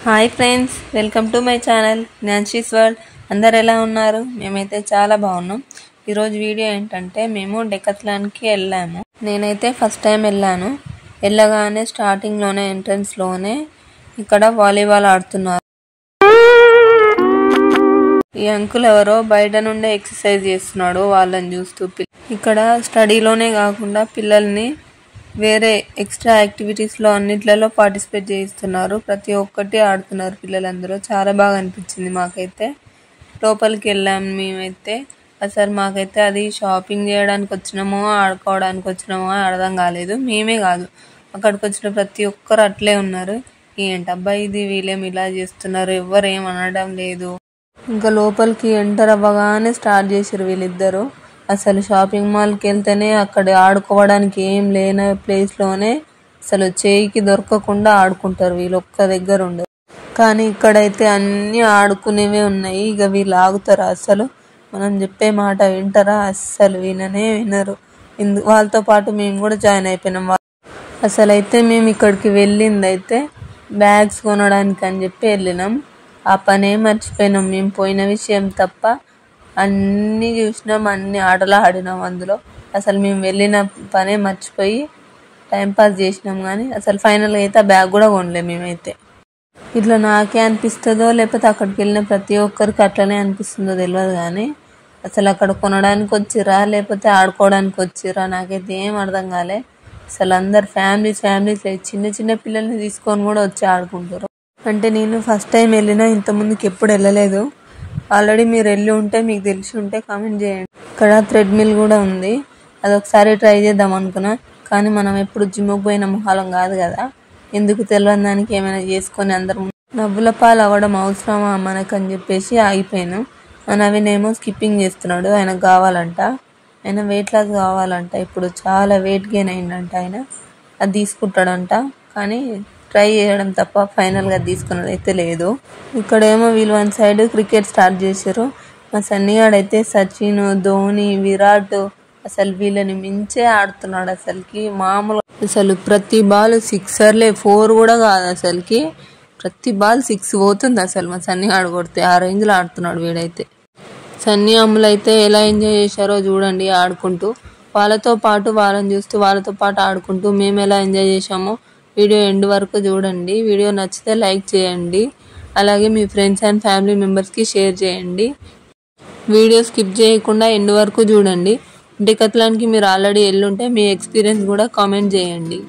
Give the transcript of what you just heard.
Hi friends, welcome to my channel Nancy's world. అందరు ఎలా ఉన్నారు? మేమైతే చాలా బాగున్నాం. ఈరోజు వీడియో ఏంటంటే మేము డెకత్లాన్కి వెళ్ళాము. నేనైతే ఫస్ట్ టైం వెళ్ళాను. వెళ్ళగానే స్టార్టింగ్లోనే ఎంట్రన్స్లోనే ఇక్కడ వాలీబాల్ ఆడుతున్నారు. ఈ అంకుల్ ఎవరో బయట నుండే ఎక్సర్సైజ్ చేస్తున్నాడు వాళ్ళని చూస్తూ. ఇక్కడ స్టడీలోనే కాకుండా పిల్లల్ని వేరే ఎక్స్ట్రా యాక్టివిటీస్లో అన్నిట్లలో పార్టిసిపేట్ చేయిస్తున్నారు. ప్రతి ఒక్కటి ఆడుతున్నారు పిల్లలందరూ. చాలా బాగా అనిపించింది మాకైతే. లోపలికి వెళ్ళాము మేమైతే. అసలు మాకైతే అది షాపింగ్ చేయడానికి వచ్చినామో ఆడుకోవడానికి వచ్చినామో అర్థం కాలేదు. మేమే కాదు, అక్కడికి వచ్చిన ప్రతి ఒక్కరు అట్లే ఉన్నారు. ఏంటబ్బా ఇది, వీళ్ళేమి ఇలా చేస్తున్నారు, ఎవ్వరు ఏం అనడం లేదు. ఇంకా లోపలికి ఎంటర్ అవ్వగానే స్టార్ట్ చేసారు వీళ్ళిద్దరు. అసలు షాపింగ్ మాల్కి వెళ్తేనే అక్కడ ఆడుకోవడానికి ఏం లేని ప్లేస్లోనే అసలు చేయికి దొరకకుండా ఆడుకుంటారు. వీళ్ళు ఒక్క దగ్గర ఉండరు. కానీ ఇక్కడైతే అన్నీ ఆడుకునేవే ఉన్నాయి. ఇక వీళ్ళు ఆగుతారా? అసలు మనం చెప్పే మాట వింటారా? అస్సలు విననే వినరు. వాళ్ళతో పాటు మేము కూడా జాయిన్ అయిపోయినాం. అసలు అయితే మేము ఇక్కడికి వెళ్ళింది అయితే బ్యాగ్స్ కొనడానికి అని చెప్పి వెళ్ళినాం. ఆ పనే మర్చిపోయినాం. మేము పోయిన విషయం తప్ప అన్నీ చూసినాం, అన్ని ఆటలు ఆడినాం అందులో. అసలు మేము వెళ్ళిన పనే మర్చిపోయి టైంపాస్ చేసినాం. కానీ అసలు ఫైనల్గా అయితే ఆ బ్యాగ్ కూడా కొనలేం మేమైతే. ఇట్లా నాకే అనిపిస్తుందో లేకపోతే అక్కడికి వెళ్ళిన ప్రతి ఒక్కరికి అట్లనే అనిపిస్తుందో తెలియదు. కానీ అసలు అక్కడ కొనడానికి వచ్చిరా లేకపోతే ఆడుకోవడానికి వచ్చిరా నాకైతే ఏం అర్థం కాలే. అసలు అందరు ఫ్యామిలీస్ చిన్న చిన్న పిల్లల్ని తీసుకొని కూడా వచ్చి ఆడుకుంటారు. అంటే నేను ఫస్ట్ టైం వెళ్ళినా, ఇంతకుముందుకు ఎప్పుడు వెళ్ళలేదు. ఆల్రెడీ మీరు వెళ్ళి ఉంటే మీకు తెలిసి ఉంటే కామెంట్ చేయండి. ఇక్కడ థ్రెడ్మిల్ కూడా ఉంది. అదొకసారి ట్రై చేద్దాం అనుకున్నా. కానీ మనం ఎప్పుడు జిమ్కి పోయిన మొహాలం కాదు కదా, ఎందుకు తెలియని దానికి ఏమైనా చేసుకొని అందరం నవ్వుల పాలు అవ్వడం అవసరమా మనకని చెప్పేసి ఆగిపోయాను. మా నవీనేమో స్కిప్పింగ్ చేస్తున్నాడు. ఆయనకు కావాలంట, ఆయన వెయిట్ లాస్ కావాలంట. ఇప్పుడు చాలా వెయిట్ గెయిన్ అయిందంట. ఆయన అది తీసుకుంటాడంట. కానీ ట్రై చేయడం తప్ప ఫైనల్గా తీసుకున్నది అయితే లేదు. ఇక్కడేమో వీళ్ళు వన్ సైడ్ క్రికెట్ స్టార్ట్ చేశారు. మా సన్నిగాడైతే సచిన్, ధోని, విరాట్ అసలు వీళ్ళని మించే ఆడుతున్నాడు. అసలుకి మామూలు అసలు ప్రతి బాల్ సిక్సర్లే, 4 కూడా కాదు. అసలుకి ప్రతి బాల్ 6 పోతుంది. అసలు మా సన్నిగాడు కొడితే ఆ రేంజ్లో ఆడుతున్నాడు వీడైతే. సన్నీ అమ్ములు అయితే ఎలా ఎంజాయ్ చేశారో చూడండి ఆడుకుంటూ. వాళ్ళతో పాటు వాళ్ళని చూస్తూ వాళ్ళతో పాటు ఆడుకుంటూ మేము ఎలా ఎంజాయ్ చేసామో వీడియో ఎండ్ వరకు చూడండి. వీడియో నచ్చితే లైక్ చేయండి. అలాగే మీ ఫ్రెండ్స్ అండ్ ఫ్యామిలీ మెంబర్స్కి షేర్ చేయండి. వీడియో స్కిప్ చేయకుండా ఎండ్ వరకు చూడండి. డెకత్లాన్కి మీరు ఆల్రెడీ వెళ్ళుంటే మీ ఎక్స్పీరియన్స్ కూడా కామెంట్ చేయండి.